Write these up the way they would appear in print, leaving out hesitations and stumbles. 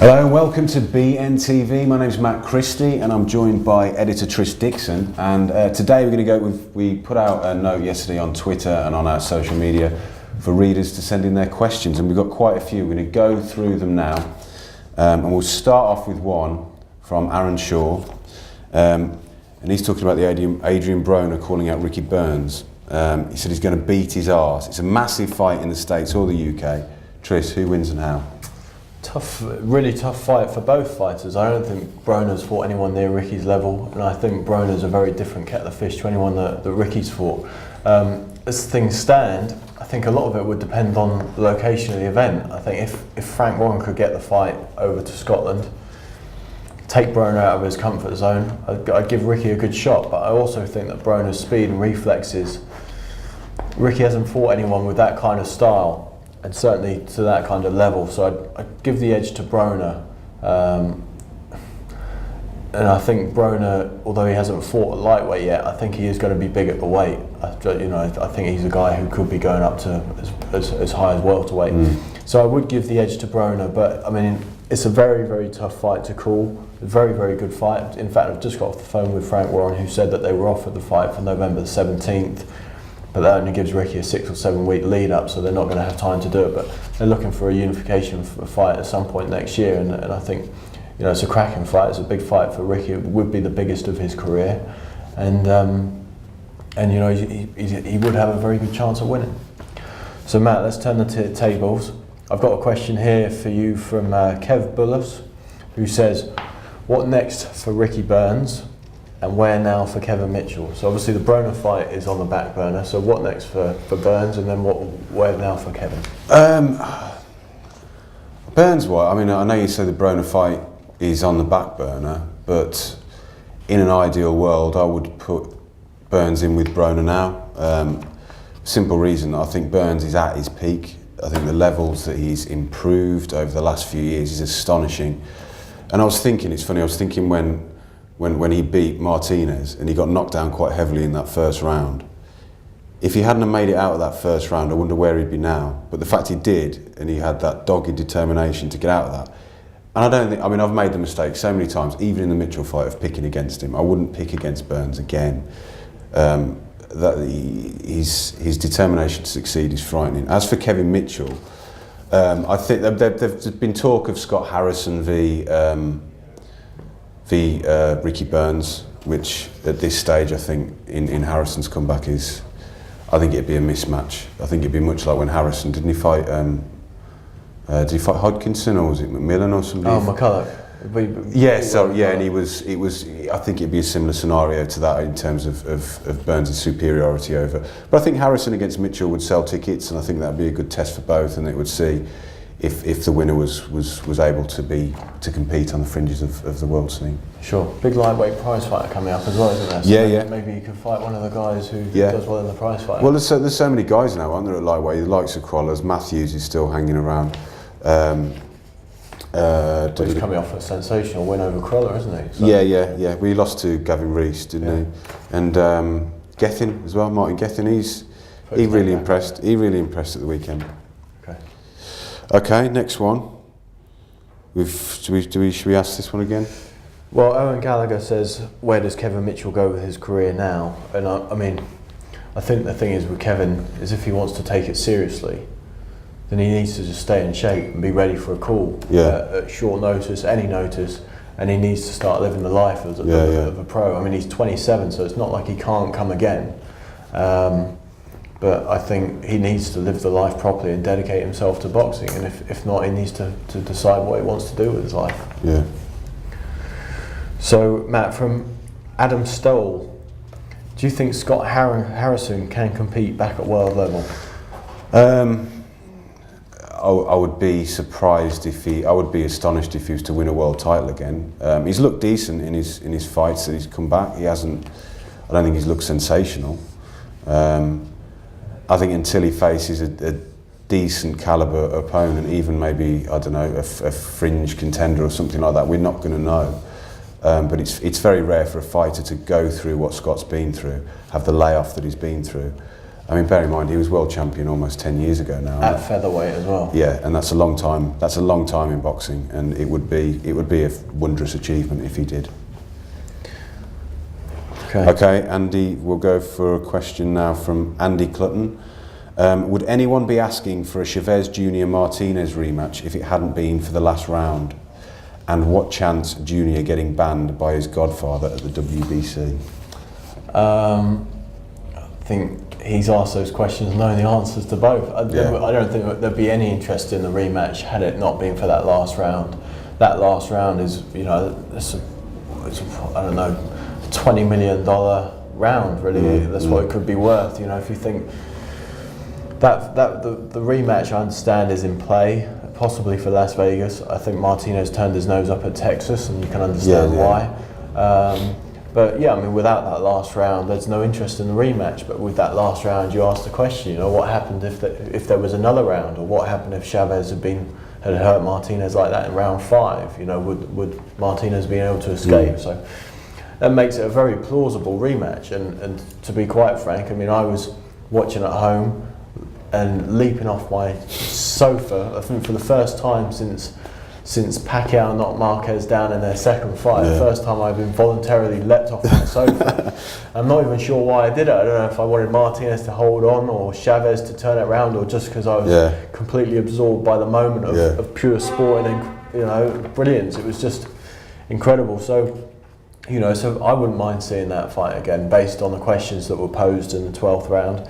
Hello and welcome to BNTV. My name's Matt Christie and I'm joined by editor Dixon. And today we're going to go we put out a note yesterday on Twitter and on our social media for readers to send in their questions, and we've got quite a few. We're going to go through them now, and we'll start off with one from Aaron Shaw, and he's talking about the Adrian Broner calling out Ricky Burns. He said he's going to beat his arse. It's a massive fight in the States or the UK. Tris, who wins and how? Tough, really tough fight for both fighters. I don't think Broner's fought anyone near Ricky's level, and I think Broner's a very different kettle of fish to anyone that Ricky's fought. As things stand, I think a lot of it would depend on the location of the event. I think if Frank Warren could get the fight over to Scotland, take Broner out of his comfort zone, I'd give Ricky a good shot. But I also think that Broner's speed and reflexes, Ricky hasn't fought anyone with that kind of style, and certainly to that kind of level, so I'd give the edge to Broner. And I think Broner, although he hasn't fought at lightweight yet, I think he is going to be big at the weight. I think he's a guy who could be going up to as high as welterweight. So I would give the edge to Broner, but I mean, it's a very, very tough fight to call. A very, very good fight. In fact, I've just got off the phone with Frank Warren, who said that they were offered the fight for November the 17th. But that only gives Ricky a 6 or 7 week lead up, so they're not going to have time to do it. But they're looking for a unification fight at some point next year, and I think it's a cracking fight. It's a big fight for Ricky. It would be the biggest of his career, and he would have a very good chance of winning. So Matt, let's turn the tables. I've got a question here for you from Kev Bullis, who says, "What next for Ricky Burns? And where now for Kevin Mitchell?" So obviously the Broner fight is on the back burner. So what next for Burns, and then where now for Kevin? Burns, I mean, I know you say the Broner fight is on the back burner, but in an ideal world, I would put Burns in with Broner now. Simple reason, I think Burns is at his peak. I think the levels that he's improved over the last few years is astonishing. And I was thinking, it's funny, I was thinking when he beat Martinez and he got knocked down quite heavily in that first round. If he hadn't have made it out of that first round, I wonder where he'd be now. But the fact he did, and he had that dogged determination to get out of that. And I've made the mistake so many times, even in the Mitchell fight, of picking against him. I wouldn't pick against Burns again. His determination to succeed is frightening. As for Kevin Mitchell, I think there's been talk of Scott Harrison v Ricky Burns, which at this stage I think in Harrison's comeback I think it'd be a mismatch. I think it'd be much like when Harrison, did he fight Hodgkinson, or was it McMillan or somebody? Oh, McCulloch. And I think it'd be a similar scenario to that in terms of Burns' superiority over. But I think Harrison against Mitchell would sell tickets, and I think that'd be a good test for both, and it would see if the winner was able to compete on the fringes of the world scene. Sure. Big lightweight prize fighter coming up as well, isn't there? So maybe you could fight one of the guys who does well in the prize fight. Well, there's so many guys now, aren't there, at lightweight? The likes of Crawlers, Matthews is still hanging around. He's coming off a sensational win over Crawler, isn't he? So. Yeah. Well, he lost to Gavin Rees, didn't he? And Gethin as well, Martin Gethin. He really impressed. He really impressed at the weekend. Okay, next one. Should we ask this one again? Well, Owen Gallagher says, where does Kevin Mitchell go with his career now? And I think the thing is with Kevin is if he wants to take it seriously, then he needs to just stay in shape and be ready for a call at short notice, any notice, and he needs to start living the life of a pro. I mean, he's 27, so it's not like he can't come again. But I think he needs to live the life properly and dedicate himself to boxing, and if not, he needs to decide what he wants to do with his life. Yeah. So, Matt, from Adam Stoll, do you think Scott Harrison can compete back at world level? I would be surprised I would be astonished if he was to win a world title again. He's looked decent in his fights that he's come back. I don't think he's looked sensational. I think until he faces a decent calibre opponent, even maybe, I don't know, a fringe contender or something like that, we're not going to know. But it's very rare for a fighter to go through what Scott's been through, have the layoff that he's been through, I mean, bear in mind he was world champion almost 10 years ago now. At featherweight as well. Yeah, and that's a long time. That's a long time in boxing, and it would be a wondrous achievement if he did. Okay, Andy, we'll go for a question now from Andy Clutton. Would anyone be asking for a Chavez Jr. Martinez rematch if it hadn't been for the last round? And what chance Junior getting banned by his godfather at the WBC? I think he's asked those questions knowing the answers to both. I don't think that there'd be any interest in the rematch had it not been for that last round. That last round is, you know, it's I don't know, $20 million round really. That's what it could be worth. You know, if you think that the rematch, I understand, is in play, possibly for Las Vegas. I think Martinez turned his nose up at Texas, and you can understand why. But yeah, I mean, without that last round, there's no interest in the rematch. But with that last round, you ask the question, you know, what happened if there was another round, or what happened if Chavez had hurt Martinez like that in round 5? You know, would Martinez be able to escape? So that makes it a very plausible rematch. And to be quite frank, I mean, I was watching at home and leaping off my sofa, I think for the first time since Pacquiao knocked Marquez down in their second fight, the first time I've involuntarily leapt off my sofa. I'm not even sure why I did it. I don't know if I wanted Martinez to hold on or Chavez to turn it around, or just because I was completely absorbed by the moment of pure sport and, you know, brilliance. It was just incredible. So, you know, so I wouldn't mind seeing that fight again based on the questions that were posed in the 12th round.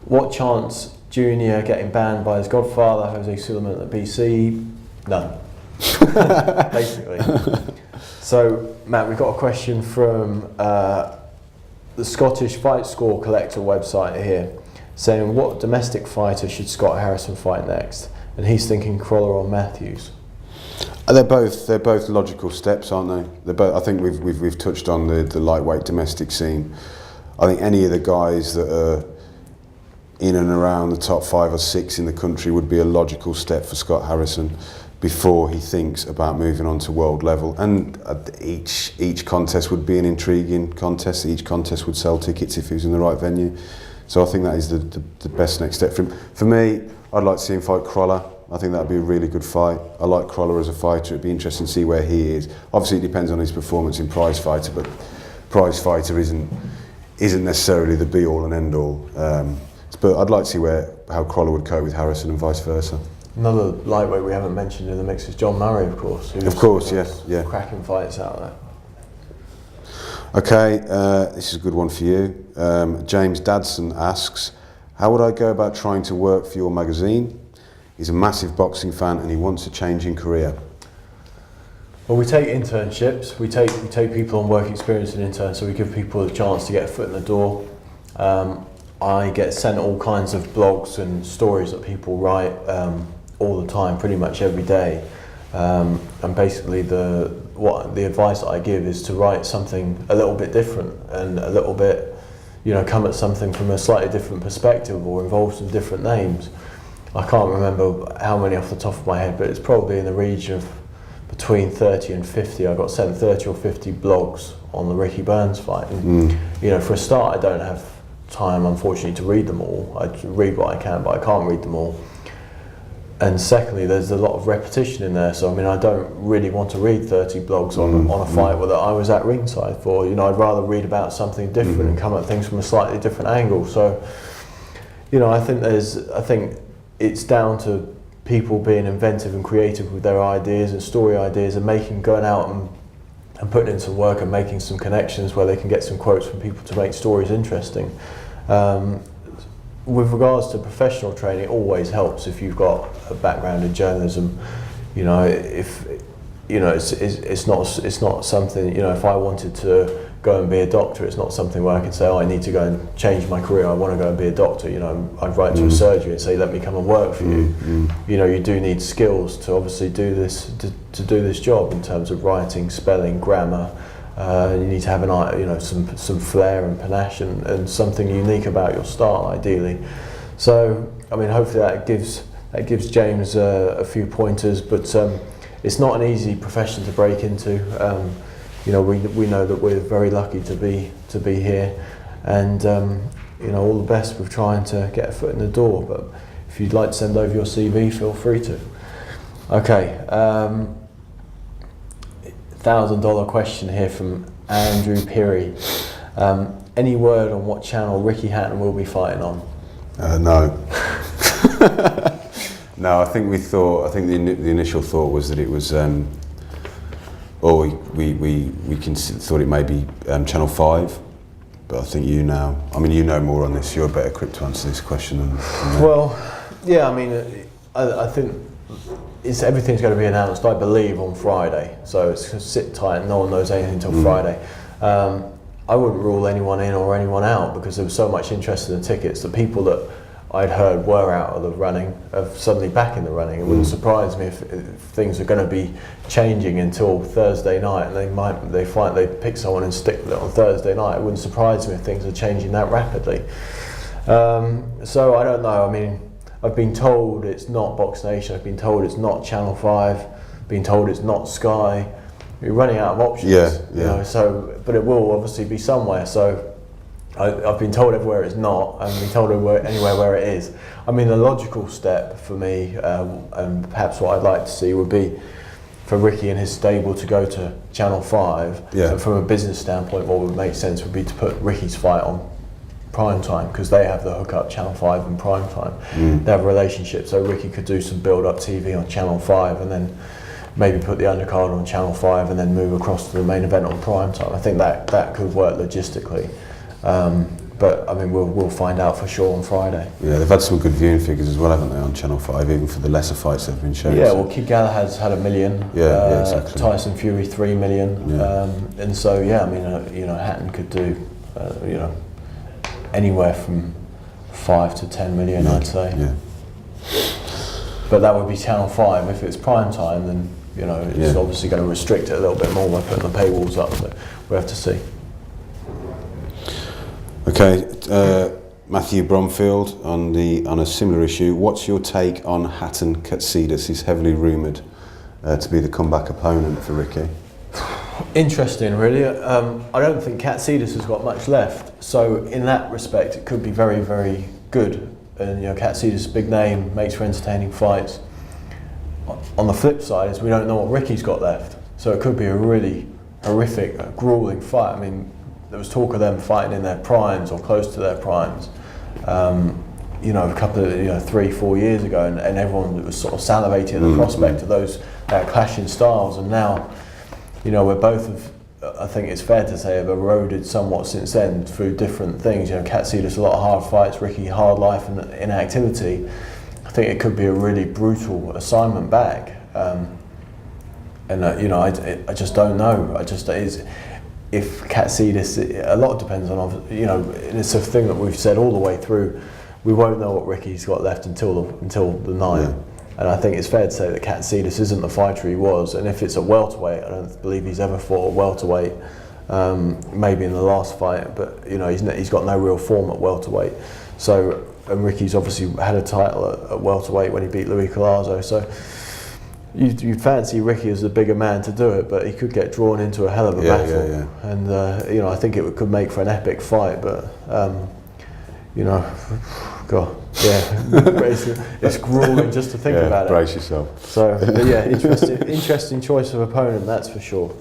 What chance Junior getting banned by his godfather, Jose Sulaiman, at the BC? None. Basically. So, Matt, we've got a question from the Scottish Fight Score Collector website here, saying, what domestic fighter should Scott Harrison fight next? And he's thinking Crawler or Matthews. They're both logical steps, aren't they? They're both. I think we've touched on the lightweight domestic scene. I think any of the guys that are in and around the top 5 or 6 in the country would be a logical step for Scott Harrison before he thinks about moving on to world level. And each contest would be an intriguing contest. Each contest would sell tickets if he was in the right venue. So I think that is the best next step for him. For me, I'd like to see him fight Crawler. I think that'd be a really good fight. I like Crawler as a fighter. It'd be interesting to see where he is. Obviously, it depends on his performance in Prize Fighter, but Prize Fighter isn't necessarily the be-all and end-all. But I'd like to see how Crawler would cope with Harrison and vice versa. Another lightweight we haven't mentioned in the mix is John Murray, of course. Of course, yeah. Cracking fights out there. Okay, this is a good one for you. James Dadson asks, how would I go about trying to work for your magazine? He's a massive boxing fan and he wants a changing career. Well, we take internships. We take people on work experience and interns, so we give people a chance to get a foot in the door. I get sent all kinds of blogs and stories that people write all the time, pretty much every day. And basically the advice that I give is to write something a little bit different and a little bit, you know, come at something from a slightly different perspective or involve some different names. I can't remember how many off the top of my head, but it's probably in the region of between 30 and 50. I got sent 30 or 50 blogs on the Ricky Burns fight. And, you know, for a start, I don't have time, unfortunately, to read them all. I read what I can, but I can't read them all. And secondly, there's a lot of repetition in there, so I mean, I don't really want to read 30 blogs on a fight that I was at ringside for. You know, I'd rather read about something different and come at things from a slightly different angle. So, you know, I think it's down to people being inventive and creative with their ideas and story ideas, and going out and putting in some work and making some connections where they can get some quotes from people to make stories interesting. With regards to professional training, it always helps if you've got a background in journalism. You know, if you know, it's not something, you know, if I wanted to go and be a doctor, it's not something where I can say, oh, I need to go and change my career, I want to go and be a doctor. You know, I'd write to a surgery and say, let me come and work for you. You know, you do need skills to obviously do this, to do this job in terms of writing, spelling, grammar. You need to have some flair and panache and something unique about your style, ideally. So, I mean, hopefully that gives James a few pointers, but it's not an easy profession to break into. You know, we know that we're very lucky to be here, and all the best with trying to get a foot in the door. But if you'd like to send over your CV, feel free to. Okay, $1,000 question here from Andrew Peary. Any word on what channel Ricky Hatton will be fighting on? No. No, I think the initial thought was that it was, or we thought it may be Channel 5, but I think you know more on this. You're better equipped to answer this question than me. Well, yeah, I think everything's going to be announced, I believe, on Friday. So it's going to sit tight. No one knows anything until Friday. I wouldn't rule anyone in or anyone out because there was so much interest in the tickets. The people that I'd heard were out of the running are suddenly back in the running. It wouldn't surprise me if things are going to be changing until Thursday night, and they pick someone and stick with it on Thursday night. It wouldn't surprise me if things are changing that rapidly. So I don't know. I've been told it's not Box Nation. I've been told it's not Channel 5. I've been told it's not Sky. We're running out of options. Yeah. But it will obviously be somewhere. So I've been told everywhere it's not, and been told anywhere where it is. The logical step for me, and perhaps what I'd like to see, would be for Ricky and his stable to go to Channel 5. Yeah. And from a business standpoint, what would make sense would be to put Ricky's fight on prime time, because they have the hookup, Channel 5 and prime time. They have a relationship, so Ricky could do some build-up TV on Channel 5 and then maybe put the undercard on Channel 5 and then move across to the main event on prime time. I think that could work logistically. But we'll find out for sure on Friday. Yeah, they've had some good viewing figures as well, haven't they, on Channel 5, even for the lesser fights that have been shown. Yeah, well, Kid Galahad's had 1 million. Yeah, exactly. Tyson Fury 3 million. Yeah. And so Hatton could do anywhere from 5 to 10 million, I'd say. Yeah. But that would be Channel 5. If it's prime time, then it's obviously going to restrict it a little bit more by putting the paywalls up. So we have to see. Okay, Matthew Bromfield on a similar issue. What's your take on Hatton Katsidis? He's heavily rumoured to be the comeback opponent for Ricky. Interesting, really. I don't think Katsidis has got much left. So in that respect, it could be very, very good. And Katsidis, big name, makes for entertaining fights. On the flip side is we don't know what Ricky's got left. So it could be a really horrific, gruelling fight. There was talk of them fighting in their primes or close to their primes, a couple of 3-4 years ago, and everyone was sort of salivating at the prospect of those clashing styles. And now, we're both I think it's fair to say, have eroded somewhat since then through different things. Katsidis a lot of hard fights, Ricky hard life and inactivity. I think it could be a really brutal assignment back, I just don't know. If Katsidis, a lot depends on, it's a thing that we've said all the way through. We won't know what Ricky's got left until the night. Yeah. And I think it's fair to say that Katsidis isn't the fighter he was. And if it's a welterweight, I don't believe he's ever fought a welterweight. Maybe in the last fight, but he's got no real form at welterweight. So, and Ricky's obviously had a title at welterweight when he beat Louis Collazo. So. You'd fancy Ricky as the bigger man to do it, but he could get drawn into a hell of a battle. Yeah. And I think it could make for an epic fight. But God, it's grueling just to think about it. Brace yourself. So, interesting choice of opponent, that's for sure.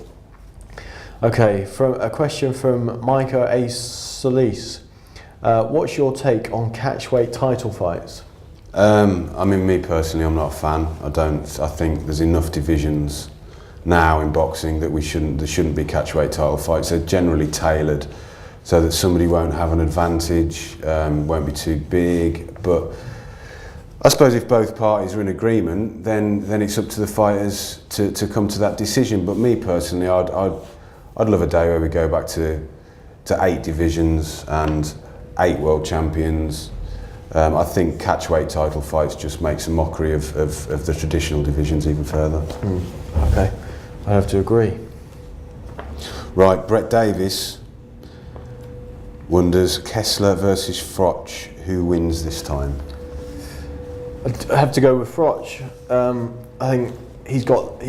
Okay, a question from Micah A. Solis. What's your take on catchweight title fights? Me personally, I'm not a fan. I think there's enough divisions now in boxing that there shouldn't be catchweight title fights. They're generally tailored so that somebody won't have an advantage, won't be too big. But I suppose if both parties are in agreement, then it's up to the fighters to come to that decision. But me personally, I'd love a day where we go back to 8 divisions and 8 world champions. I think catchweight title fights just makes a mockery of the traditional divisions even further. Okay, I have to agree. Right, Brett Davis wonders, Kessler versus Froch, who wins this time? I have to go with Froch. I think he's got,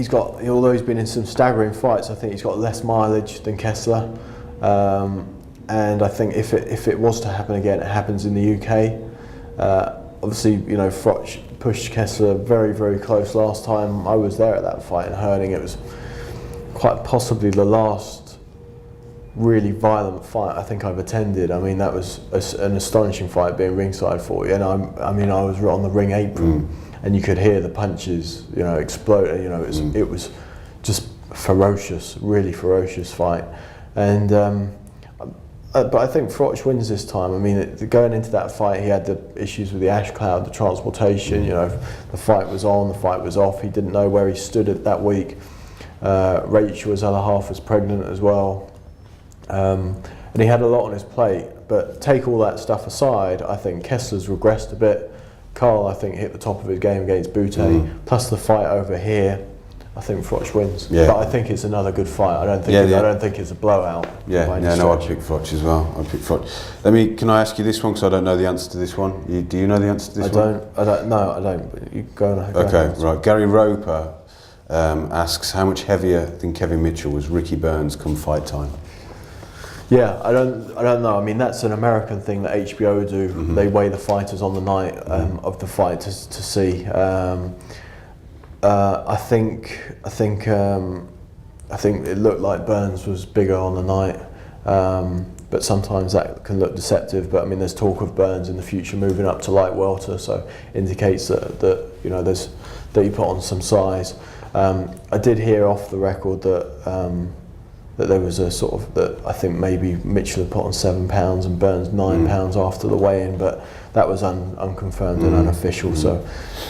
although he's been in some staggering fights, I think he's got less mileage than Kessler. and I think if it was to happen again, it happens in the UK. Obviously, you know, Froch pushed Kessler very, very close last time. I was there at that fight in Herning. It was quite possibly the last really violent fight I think I've attended. I mean, that was an astonishing fight, being ringside for you. And I mean, I was on the ring apron, and you could hear the punches, you know, explode. You know, it was just ferocious, really ferocious fight. And but I think Froch wins this time. I mean, going into that fight, he had the issues with the ash cloud, the transportation. You know, the fight was on, the fight was off. He didn't know where he stood at that week. Rachel, his other half, was pregnant as well, and he had a lot on his plate. But take all that stuff aside, I think Kessler's regressed a bit. Carl, I think, hit the top of his game against Boutte. Plus the fight over here, I think Froch wins. Yeah. But I think it's another good fight. I don't think it's a blowout. Yeah, I'd pick Froch as well. I'd pick Froch. Can I ask you this one, because I don't know the answer to this one? Do you know the answer to this one? I don't. No, I don't. But you go on. Okay, right. Gary Roper asks, how much heavier than Kevin Mitchell was Ricky Burns come fight time? Yeah, I don't know. I mean, that's an American thing that HBO do. They weigh the fighters on the night of the fight to see. I think it looked like Burns was bigger on the night, but sometimes that can look deceptive. But I mean, there's talk of Burns in the future moving up to light welter, so indicates that you know that he put on some size. I did hear off the record that there was a sort of that I think maybe Mitchell had put on 7 pounds and Burns 9 pounds after the weigh-in, but that was unconfirmed and unofficial. So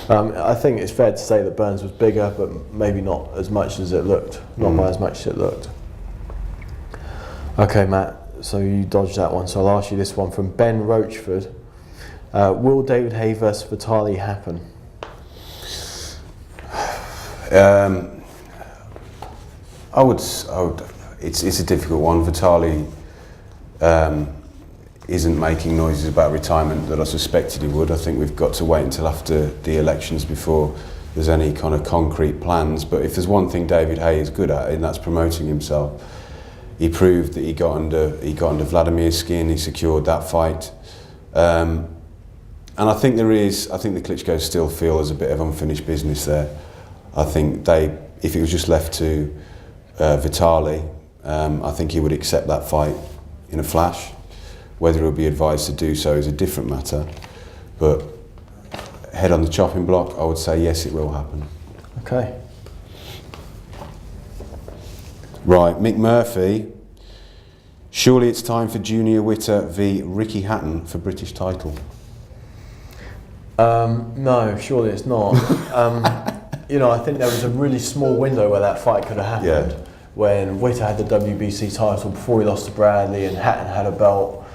I think it's fair to say that Burns was bigger, but maybe not as much as it looked, not by as much as it looked. Okay, Matt, so you dodged that one, so I'll ask you this one from Ben Roachford. Will David Haye versus Vitali happen? I would. It's a difficult one. Vitali isn't making noises about retirement that I suspected he would. I think we've got to wait until after the elections before there's any kind of concrete plans. But if there's one thing David Haye is good at, and that's promoting himself, he proved that he got under Vladimir's skin. He secured that fight, and I think the Klitschko's still feel there's a bit of unfinished business there. I think if it was just left to Vitali, I think he would accept that fight in a flash. Whether he'll be advised to do so is a different matter. But head on the chopping block, I would say yes, it will happen. Okay. Right, Mick Murphy. Surely it's time for Junior Witter v Ricky Hatton for British title. No, surely it's not. You know, I think there was a really small window where that fight could have happened. Yeah. When Witter had the WBC title before he lost to Bradley, and Hatton had a belt,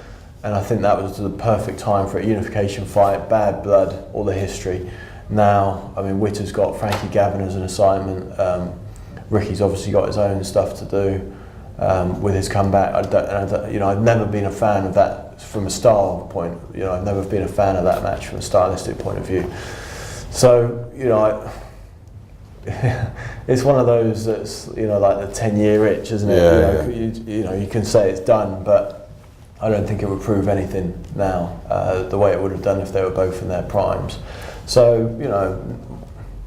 and I think that was the perfect time for a unification fight. Bad blood, all the history. Now, I mean, Witter's got Frankie Gavin as an assignment. Ricky's obviously got his own stuff to do with his comeback. I've never been a fan of that from a style point. You know, I've never been a fan of that match from a stylistic point of view. So, you know, it's one of those that's, you know, like the 10-year itch, isn't it? Yeah, you can say it's done, but I don't think it would prove anything now the way it would have done if they were both in their primes. So, you know,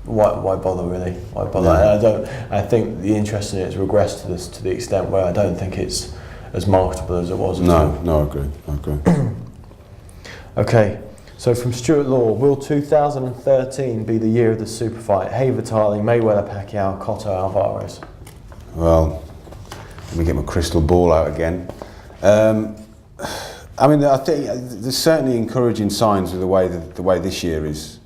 why bother really? Why bother? Yeah. I think the interest in it has regressed to the extent where I don't think it's as marketable as it was. No, I agree. Okay. So from Stuart Law, will 2013 be the year of the super fight? Haye Vitali, Mayweather Pacquiao, Cotto Alvarez. Well, let me get my crystal ball out again. I mean, I think there's certainly encouraging signs with the way this year is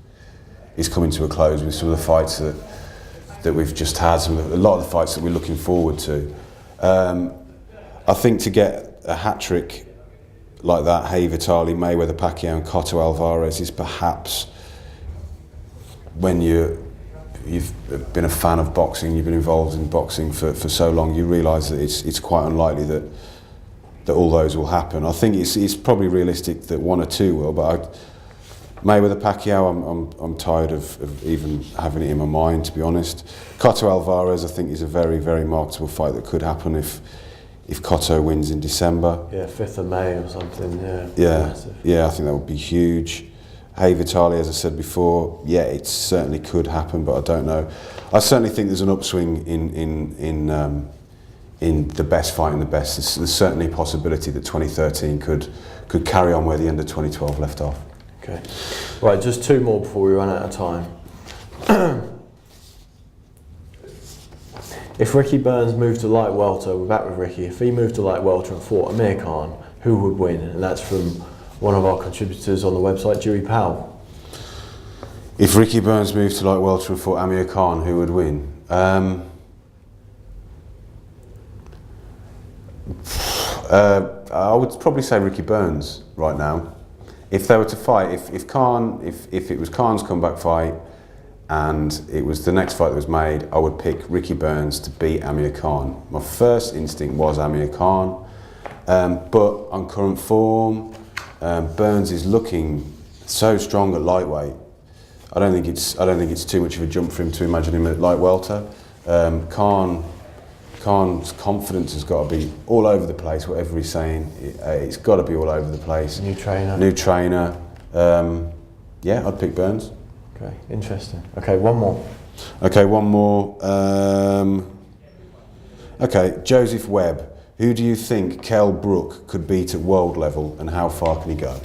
coming to a close with some of the fights that we've just had, a lot of the fights that we're looking forward to. I think to get a hat trick like that, Haye Vitali, Mayweather Pacquiao and Cotto Alvarez, is perhaps when you've been a fan of boxing, you've been involved in boxing for so long, you realise that it's quite unlikely that all those will happen. I think it's probably realistic that one or two will, but Mayweather Pacquiao, I'm tired of even having it in my mind, to be honest. Cotto Alvarez, I think, is a very, very marketable fight that could happen if if Cotto wins in December. Yeah, 5th of May or something, yeah. Yeah, Massive. yeah, I think that would be huge. Hey Vitali, as I said before, yeah, it certainly could happen, but I don't know. I certainly think there's an upswing in the best fighting the best. There's certainly a possibility that 2013 could carry on where the end of 2012 left off. Okay. Right, just 2 more before we run out of time. If Ricky Burns moved to light welter, we're back with Ricky. If he moved to light welter and fought Amir Khan, who would win? And that's from one of our contributors on the website, Dewey Powell. If Ricky Burns moved to light welter and fought Amir Khan, who would win? I would probably say Ricky Burns right now. If they were to fight, if it was Khan's comeback fight and it was the next fight that was made, I would pick Ricky Burns to beat Amir Khan. My first instinct was Amir Khan, but on current form, Burns is looking so strong at lightweight. I don't think it's too much of a jump for him to imagine him at light welter. Khan's confidence has got to be all over the place. Whatever he's saying, it's got to be all over the place. New trainer. Yeah, I'd pick Burns. Okay, interesting. Okay, one more. Okay, one more. Okay, Joseph Webb. Who do you think Kell Brook could beat at world level, and how far can he go?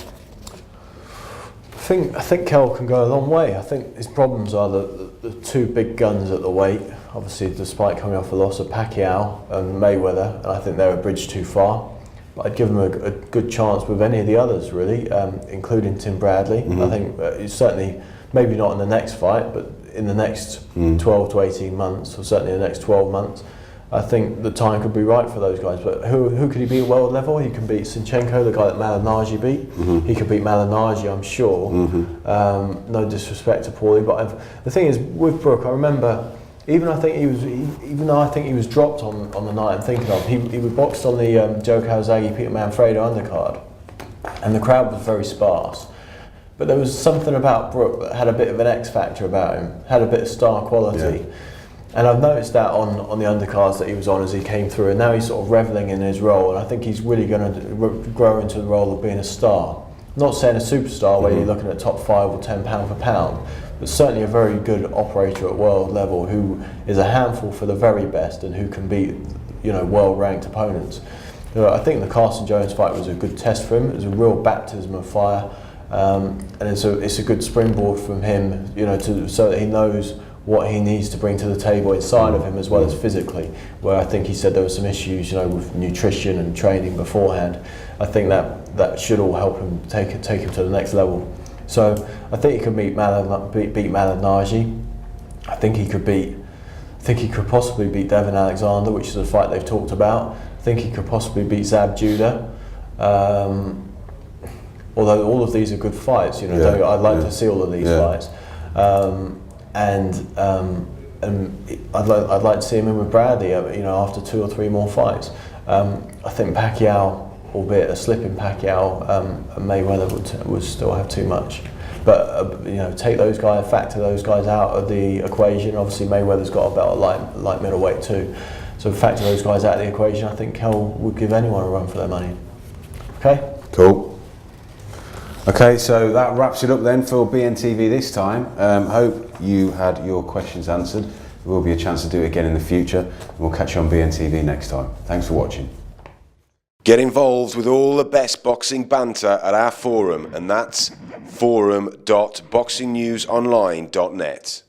I think Kell can go a long way. I think his problems are the 2 big guns at the weight. Obviously, despite coming off a loss of Pacquiao and Mayweather, and I think they're a bridge too far. But I'd give him a good chance with any of the others, really, including Tim Bradley. Mm-hmm. I think he's certainly, maybe not in the next fight, but in the next 12 to 18 months, or certainly the next 12 months, I think the time could be right for those guys. But who could he beat at world level? He can beat Sinchenko, the guy that Malignaggi beat. Mm-hmm. He could beat Malignaggi, I'm sure. Mm-hmm. No disrespect to Paulie, but the thing is, with Brook, I remember, even though I think he was dropped on the night I'm thinking of, he was boxed on the Joe Calzaghe, Peter Manfredo undercard, and the crowd was very sparse. But there was something about Brook that had a bit of an X factor about him, had a bit of star quality. Yeah. And I've noticed that on the undercards that he was on as he came through, and now he's sort of revelling in his role, and I think he's really going to grow into the role of being a star. Not saying a superstar where you're looking at top 5 or 10 pound for pound, but certainly a very good operator at world level who is a handful for the very best and who can beat, world ranked opponents. I think the Carson Jones fight was a good test for him. It was a real baptism of fire, and it's a good springboard from him, so that he knows what he needs to bring to the table inside of him as well as physically, where I think he said there were some issues, with nutrition and training beforehand. I think that should all help him take him to the next level. So I think he could beat Malignaggi. I think he could possibly beat Devin Alexander, which is a fight they've talked about. I think he could possibly beat Zab Judah. Although all of these are good fights, I'd like to see all of these fights. And I'd like to see him in with Bradley, after 2 or 3 more fights. I think Pacquiao, albeit a slip in Pacquiao, Mayweather would still have too much. But factor those guys out of the equation. Obviously, Mayweather's got a belt at light middleweight too. So factor those guys out of the equation. I think Kell would give anyone a run for their money. Okay. Cool. Okay, so that wraps it up then for BNTV this time. Hope you had your questions answered. There will be a chance to do it again in the future, and we'll catch you on BNTV next time. Thanks for watching. Get involved with all the best boxing banter at our forum, and that's forum.boxingnewsonline.net.